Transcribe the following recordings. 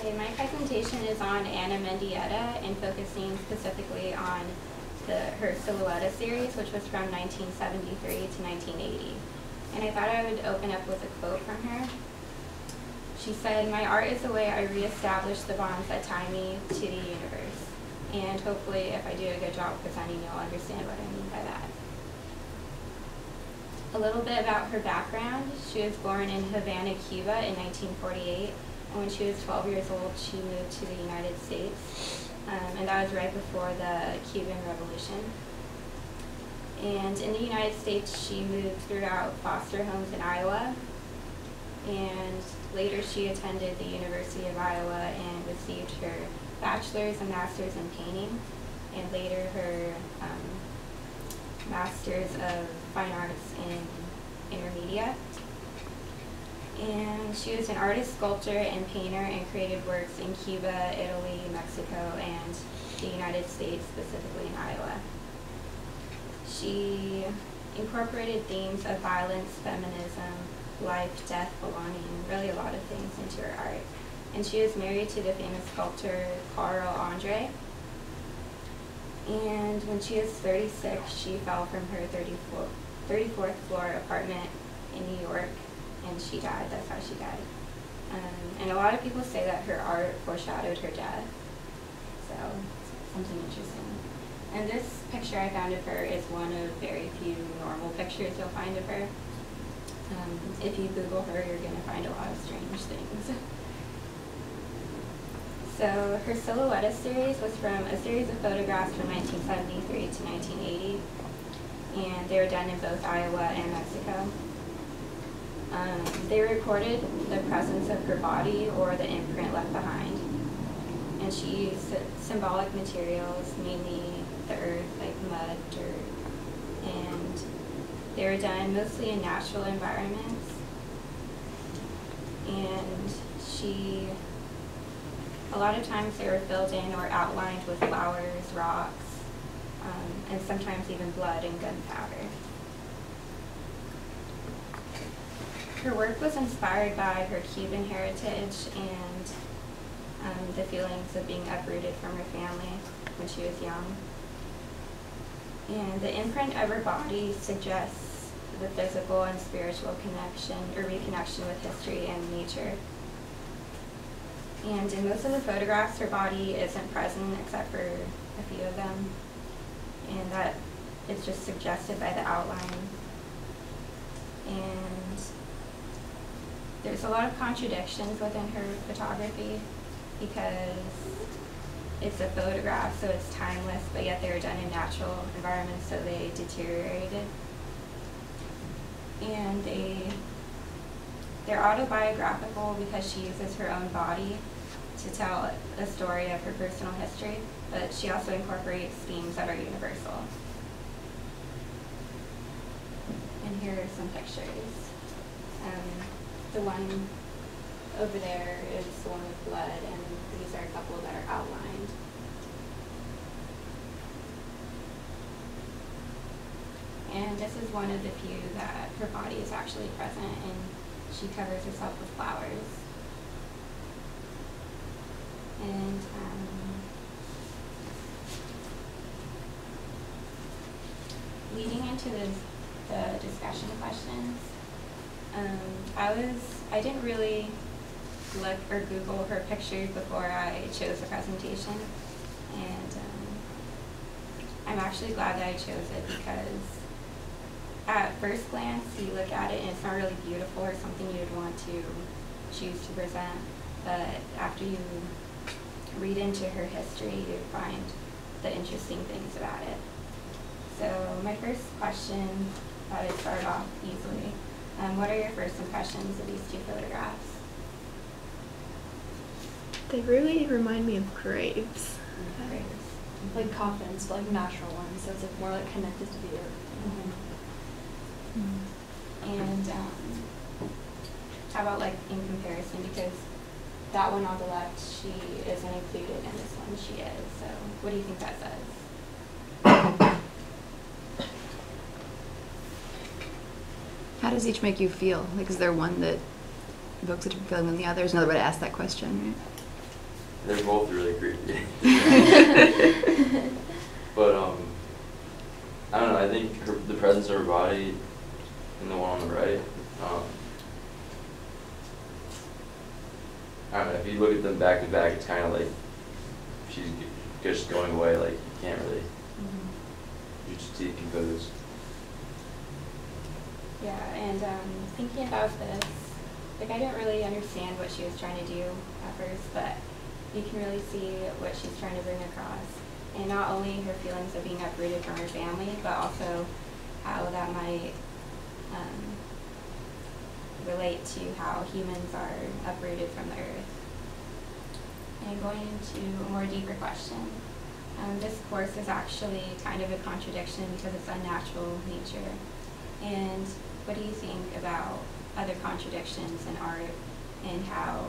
Okay, my presentation is on Mendieta and focusing specifically on her Silueta series, which was from 1973 to 1980. And I thought I would open up with a quote from her. She said, "My art is the way I reestablish the bonds that tie me to the universe. And hopefully, if I do a good job presenting, you'll understand what I mean by that." A little bit about her background. She was born in Havana, Cuba in 1948. And when she was 12 years old, she moved to the United States. And that was right before the Cuban Revolution. And in the United States, she moved throughout foster homes in Iowa. And later she attended the University of Iowa and received her bachelor's and master's in painting, and later her master's of fine arts in intermedia. And she was an artist, sculptor, and painter, and created works in Cuba, Italy, Mexico, and the United States, specifically in Iowa. She incorporated themes of violence, feminism, life, death, belonging, really a lot of things into her art. And she was married to the famous sculptor Carl Andre. And when she was 36, she fell from her 34th floor apartment in New York, and she died. That's how she died. And a lot of people say that her art foreshadowed her death. So, something interesting. And this picture I found of her is one of very few normal pictures you'll find of her. If you Google her, you're going to find a lot of strange things. So her Silueta series was from a series of photographs from 1973 to 1980, and they were done in both Iowa and Mexico. They recorded the presence of her body or the imprint left behind, and she used symbolic materials, mainly the earth, like mud, dirt, and they were done mostly in natural environments. And a lot of times they were filled in or outlined with flowers, rocks, and sometimes even blood and gunpowder. Her work was inspired by her Cuban heritage and the feelings of being uprooted from her family when she was young. And the imprint of her body suggests the physical and spiritual connection or reconnection with history and nature. And in most of the photographs, her body isn't present except for a few of them. And that is just suggested by the outline. And there's a lot of contradictions within her photography because it's a photograph, so it's timeless, but yet they were done in natural environments, so they deteriorated. And they're autobiographical because she uses her own body to tell a story of her personal history, but she also incorporates themes that are universal. And here are some pictures. The one over there is the one with blood, and these are a couple that are outlined. And this is one of the few that her body is actually present, and she covers herself with flowers. And leading into the discussion questions, I didn't really look or Google her pictures before I chose the presentation, and I'm actually glad that I chose it because at first glance you look at it and it's not really beautiful or something you would want to choose to present, but after you read into her history you find the interesting things about it. So my first question, thought I'd start off easily. What are your first impressions of these two photographs? They really remind me of graves. Graves. Like coffins, but like natural ones, so it's like more like connected to the earth. And how about like in comparison, because that one on the left, she isn't included, and this one she is, so what do you think that says? How does each make you feel? Like, is there one that evokes a different feeling than the other? There's another way to ask that question, right? They're both really creepy. But I don't know. I think the presence of her body, and the one on the right. I don't know. If you look at them back to back, it's kind of like she's just going away. Like you can't really. You just decompose. Yeah, and thinking about this, like I didn't really understand what she was trying to do at first, but you can really see what she's trying to bring across. And not only her feelings of being uprooted from her family, but also how that might relate to how humans are uprooted from the earth. And going into a more deeper question, this course is actually kind of a contradiction because it's unnatural nature. And what do you think about other contradictions in art and how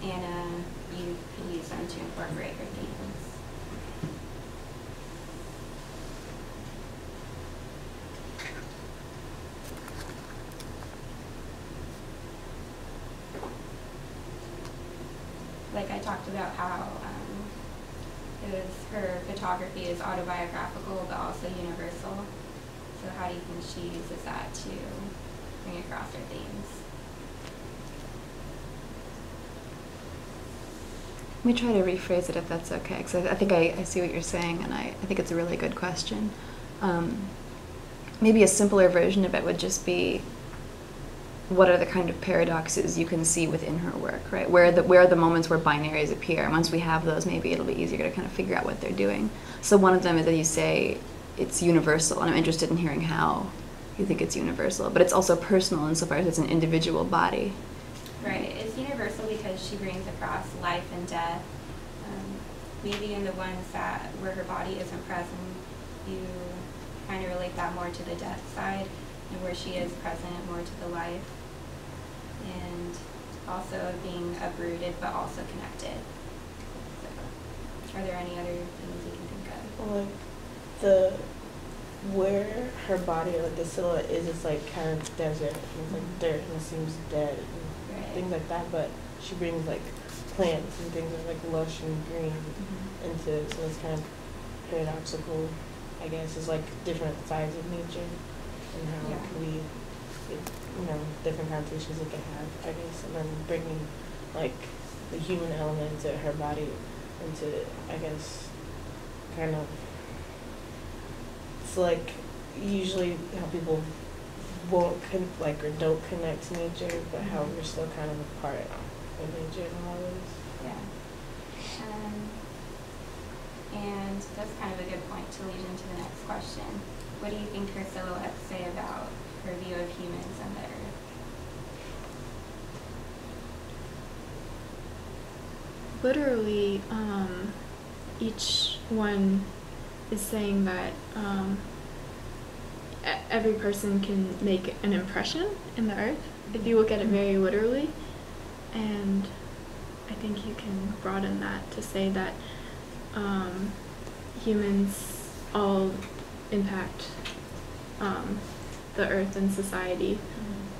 Anna, you could use them to incorporate her themes? Like I talked about how her photography is autobiographical but also universal. So how do you think she uses that to bring across her themes? Let me try to rephrase it if that's okay, because I think I see what you're saying, and I think it's a really good question. Maybe a simpler version of it would just be, what are the kind of paradoxes you can see within her work, right? Where are the moments where binaries appear? And once we have those, maybe it'll be easier to kind of figure out what they're doing. So one of them is that you say it's universal, and I'm interested in hearing how you think it's universal. But it's also personal insofar as it's an individual body. Right. It's universal because she brings across life and death. Maybe in the ones where her body isn't present, you kind of relate that more to the death side, and where she is present more to the life. And also being uprooted but also connected. So, are there any other things you can think of? Well, like where her body, like the silhouette is, it's like kind of desert, and it's like dirt, and it seems dead, and things like that. But she brings like plants and things that are like lush and green into it, so it's kind of paradoxical, I guess. It's like different sides of nature and how it can be, different connotations it can have, I guess, and then bringing like the human element to her body into it, I guess, kind of. It's like usually how people won't or don't connect to nature, but how we're still kind of a part of nature in a lot of ways. Yeah. And that's kind of a good point to lead into the next question. What do you think her silhouettes say about her view of humans and the earth? Literally, each one is saying that every person can make an impression in the earth if you look at it very literally. And I think you can broaden that to say that humans all impact the earth and society,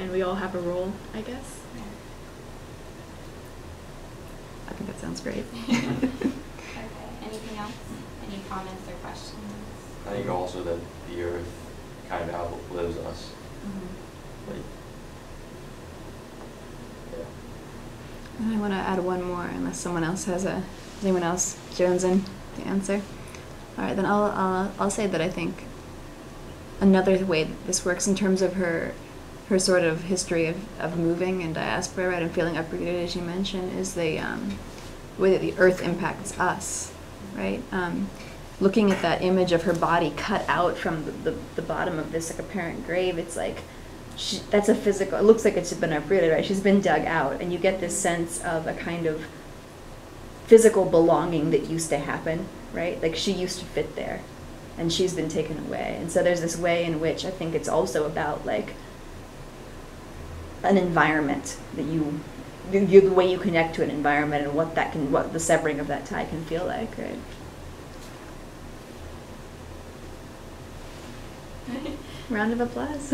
and we all have a role, I guess. Yeah. I think that sounds great. Okay. Anything else? Any comments or questions? I think also that the earth kind of outlives us. Like, yeah. And I want to add one more, unless someone else has does anyone else jonesing to answer? All right, then I'll say that I think another way that this works in terms of her sort of history of moving and diaspora, right, and feeling uprooted, as you mentioned, is the way that the earth impacts us, right? Looking at that image of her body cut out from the bottom of this like apparent grave, it's like that's a physical. It looks like it's been uprooted, right? She's been dug out, and you get this sense of a kind of physical belonging that used to happen, right? Like she used to fit there, and she's been taken away. And so there's this way in which I think it's also about like an environment that the way you connect to an environment and what the severing of that tie can feel like, right? Round of applause.